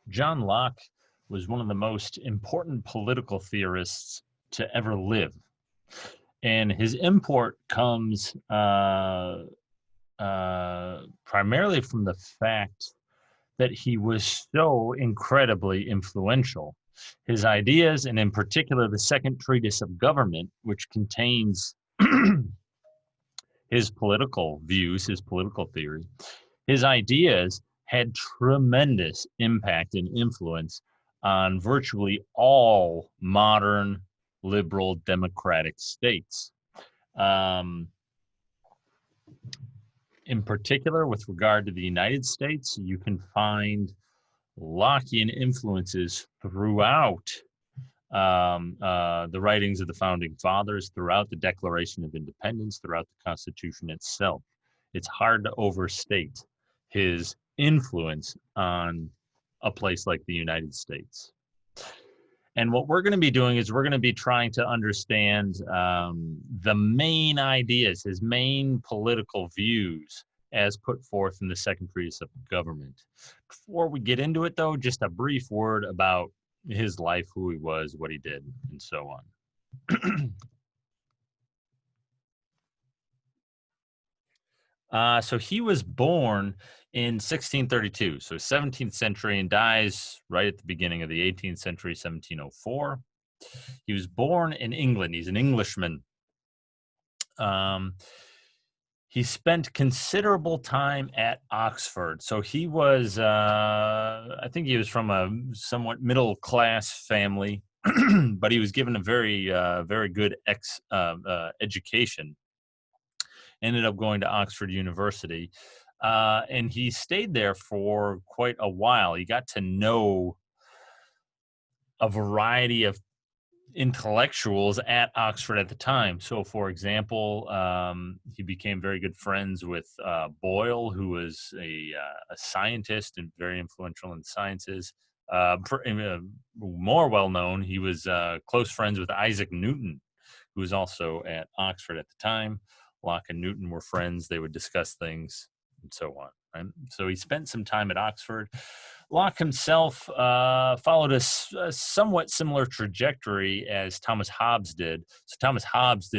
John Locke was one of the most important political theorists to ever live. And his import comes primarily from the fact that he was so incredibly influential. His ideas, and in particular the Second Treatise of Government, which contains his political views, his political theory, his ideas had tremendous impact and influence on virtually all modern liberal democratic states. Um, in particular, with regard to the United States, you can find Lockean influences throughout the writings of the founding fathers, throughout the Declaration of Independence, throughout the Constitution itself. It's hard to overstate his influence on a place like the United States. And what we're going to be doing is we're going to be trying to understand the main ideas, his main political views as put forth in the Second Treatise of Government. Before we get into it, though, just a brief word about his life, who he was, what he did, and so on. So he was born in 1632, so 17th century, and dies right at the beginning of the 18th century, 1704. He was born in England. He's an Englishman. He spent considerable time at Oxford. So he was, I think he was from a somewhat middle-class family, but he was given a very good education. Ended up going to Oxford University, and he stayed there for quite a while. He got to know a variety of intellectuals at Oxford at the time. So, for example, he became very good friends with Boyle, who was a scientist and very influential in sciences. More well known, he was close friends with Isaac Newton, who was also at Oxford at the time. Locke and Newton were friends. They would discuss things and so on. Right? So he spent some time at Oxford. Locke himself followed a somewhat similar trajectory as Thomas Hobbes did. So Thomas Hobbes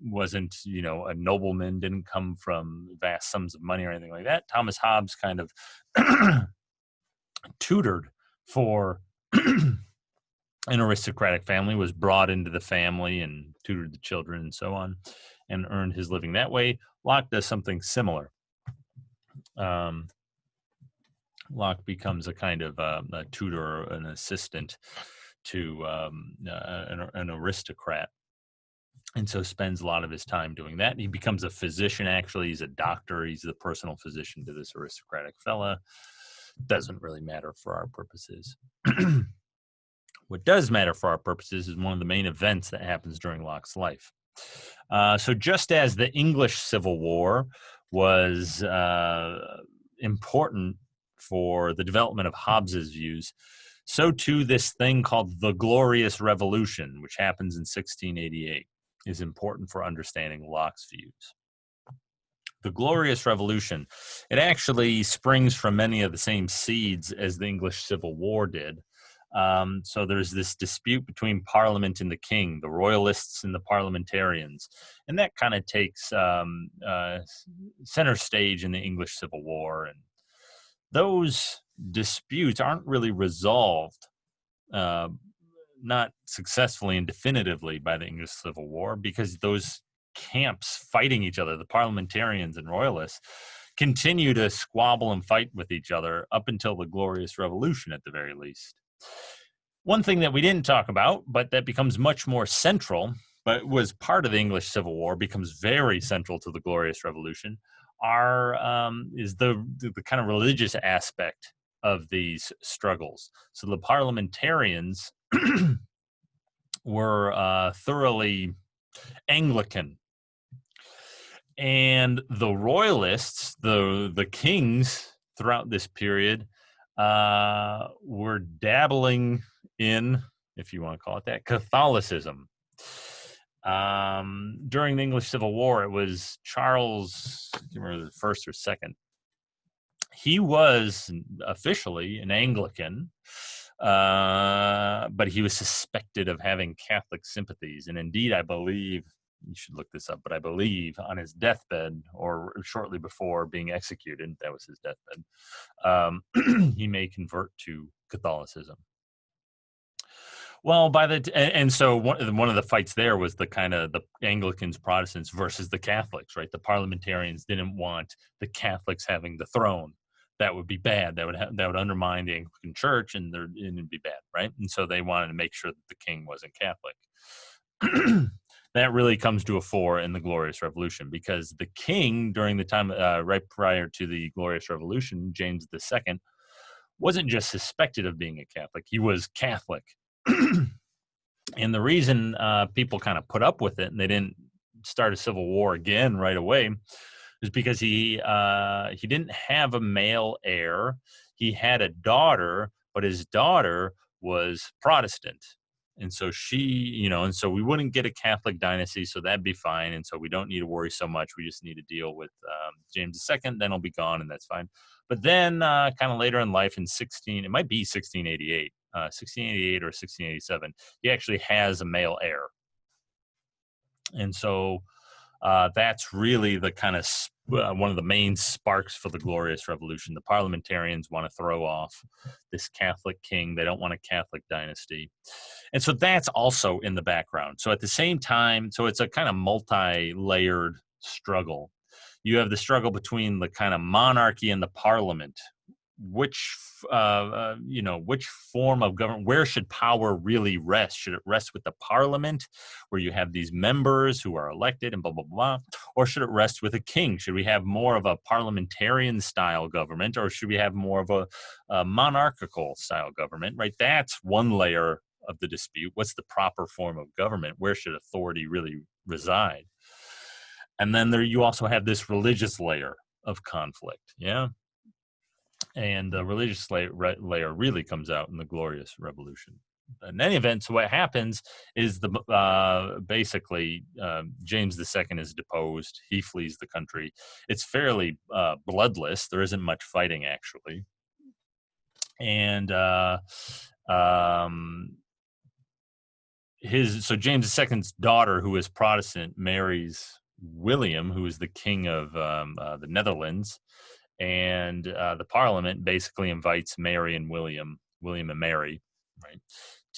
wasn't a nobleman, didn't come from vast sums of money or anything like that. Thomas Hobbes kind of tutored for an aristocratic family, was brought into the family and tutored the children and so on, and earned his living that way. Locke does something similar. Locke becomes a kind of a tutor, an assistant to an aristocrat, and so spends a lot of his time doing that. He becomes a physician, actually. He's a doctor. He's the personal physician to this aristocratic fella. Doesn't really matter for our purposes. What does matter for our purposes is one of the main events that happens during Locke's life. So just as the English Civil War was important for the development of Hobbes's views, so too this thing called the Glorious Revolution, which happens in 1688, is important for understanding Locke's views. The Glorious Revolution, it actually springs from many of the same seeds as the English Civil War did. So there's this dispute between Parliament and the King, the Royalists and the Parliamentarians, and that kind of takes center stage in the English Civil War. And those disputes aren't really resolved, not successfully and definitively by the English Civil War, because those camps fighting each other, the Parliamentarians and Royalists, continue to squabble and fight with each other up until the Glorious Revolution at the very least. One thing that we didn't talk about, but that becomes much more central, but was part of the English Civil War, becomes very central to the Glorious Revolution, is the kind of religious aspect of these struggles. So the Parliamentarians were thoroughly Anglican, and the Royalists, the kings throughout this period, were dabbling in, if you want to call it that, Catholicism. During the English Civil War, it was Charles, I can't remember the first or second. He was officially an Anglican, but he was suspected of having Catholic sympathies. And indeed, I believe, you should look this up, but I believe on his deathbed or shortly before being executed, that was his deathbed, he may convert to Catholicism. Well, and so one of the fights there was the kind of the Anglicans, Protestants versus the Catholics, right? The parliamentarians didn't want the Catholics having the throne. That would be bad. That would undermine the Anglican Church, and it'd be bad, right? And so they wanted to make sure that the king wasn't Catholic. That really comes to a fore in the Glorious Revolution, because the king, during the time right prior to the Glorious Revolution, James II, wasn't just suspected of being a Catholic; he was Catholic. And the reason people kind of put up with it and they didn't start a civil war again right away is because he didn't have a male heir. He had a daughter, but his daughter was Protestant. And so and so we wouldn't get a Catholic dynasty, so that'd be fine. And so we don't need to worry so much. We just need to deal with James II, then he'll be gone, and that's fine. But then kind of later in life it might be 1688. 1688 or 1687, he actually has a male heir. And so that's really the kind of one of the main sparks for the Glorious Revolution. The parliamentarians want to throw off this Catholic king. They don't want a Catholic dynasty. And so that's also in the background. So at the same time, so it's a kind of multi-layered struggle. You have the struggle between the kind of monarchy and the parliament. Which form of government, where should power really rest? Should it rest with the parliament, where you have these members who are elected and blah, blah, blah? Or should it rest with a king? Should we have more of a parliamentarian style government, or should we have more of a monarchical style government, right? That's one layer of the dispute. What's the proper form of government? Where should authority really reside? And then you also have this religious layer of conflict, yeah? And the religious layer really comes out in the Glorious Revolution. In any event, so what happens is basically James II is deposed. He flees the country. It's fairly bloodless. There isn't much fighting, actually. And James II's daughter, who is Protestant, marries William, who is the king of the Netherlands. And the parliament basically invites Mary and William and Mary, right,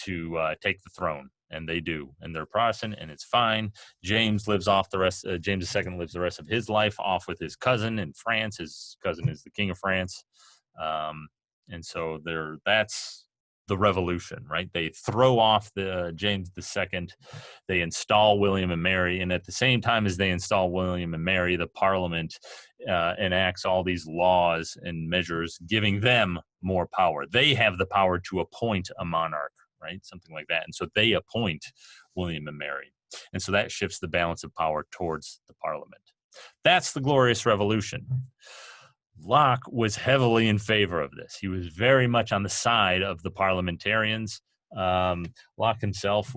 to take the throne, and they do, and they're Protestant, and it's fine. James II lives the rest of his life off with his cousin in France. His cousin is the king of France, and so that's the revolution, right? They throw off the James II, they install William and Mary, and at the same time as they install William and Mary, the parliament enacts all these laws and measures giving them more power. They have the power to appoint a monarch, right? Something like that. And so they appoint William and Mary. And so that shifts the balance of power towards the parliament. That's the Glorious Revolution. Locke was heavily in favor of this. He was very much on the side of the parliamentarians. Locke himself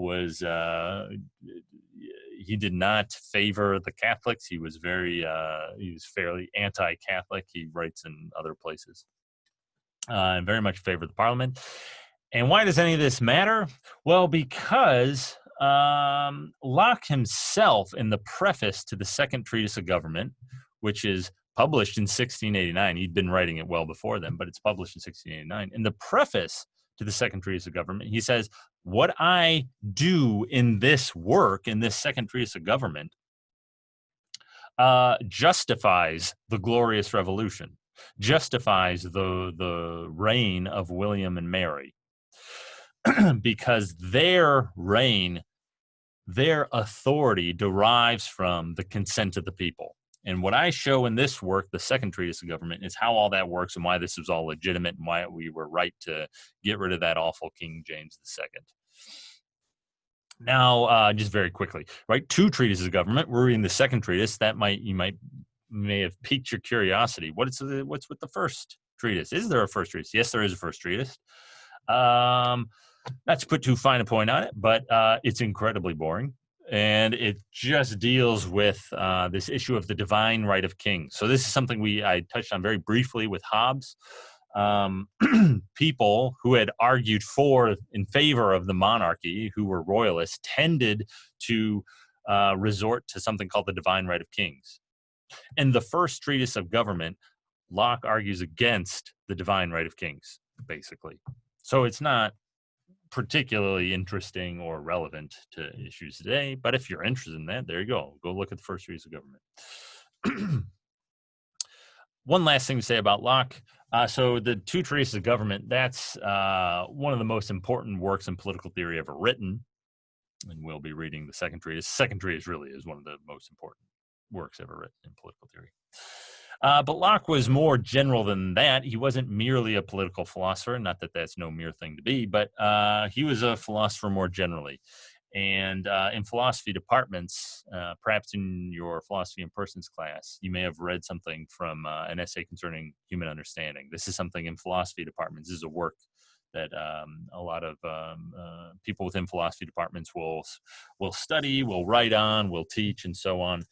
he did not favor the Catholics. He was fairly anti-Catholic. He writes in other places, and very much favored the parliament. And why does any of this matter? Well, because Locke himself, in the preface to the Second Treatise of Government, which is published in 1689. He'd been writing it well before then, but it's published in 1689. In the preface to the Second Treatise of Government, he says, what I do in this work, in this Second Treatise of Government, justifies the Glorious Revolution, justifies the reign of William and Mary, because their reign, their authority derives from the consent of the people. And what I show in this work, the Second Treatise of Government, is how all that works and why this was all legitimate and why we were right to get rid of that awful King James II. Now, just very quickly, right? 2 treatises of government. We're reading the second treatise. That may have piqued your curiosity. What's with the first treatise? Is there a first treatise? Yes, there is a first treatise. Not to put too fine a point on it, but it's incredibly boring. and it just deals with this issue of the divine right of kings. So this is something I touched on very briefly with Hobbes. People who had argued in favor of the monarchy, who were royalists, tended to resort to something called the divine right of kings. In the first treatise of government, Locke argues against the divine right of kings, basically. So it's not particularly interesting or relevant to issues today, but if you're interested in that, there you go. Go look at the first treatise of government. One last thing to say about Locke. So the two treatises of government, that's one of the most important works in political theory ever written. And we'll be reading the second treatise. The second treatise really is one of the most important works ever written in political theory. But Locke was more general than that. He wasn't merely a political philosopher, not that that's no mere thing to be, but he was a philosopher more generally. And in philosophy departments, perhaps in your philosophy in persons class, you may have read something from an essay concerning human understanding. This is something in philosophy departments. This is a work that a lot of people within philosophy departments will study, will write on, will teach, and so on.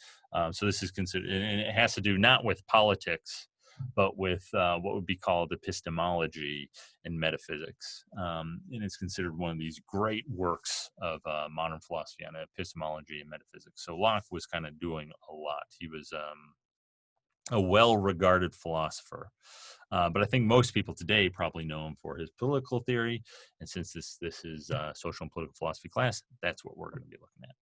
So this is considered, and it has to do not with politics, but with what would be called epistemology and metaphysics. And it's considered one of these great works of modern philosophy on epistemology and metaphysics. So Locke was kind of doing a lot. He was a well-regarded philosopher. But I think most people today probably know him for his political theory. And since this is social and political philosophy class, that's what we're going to be looking at.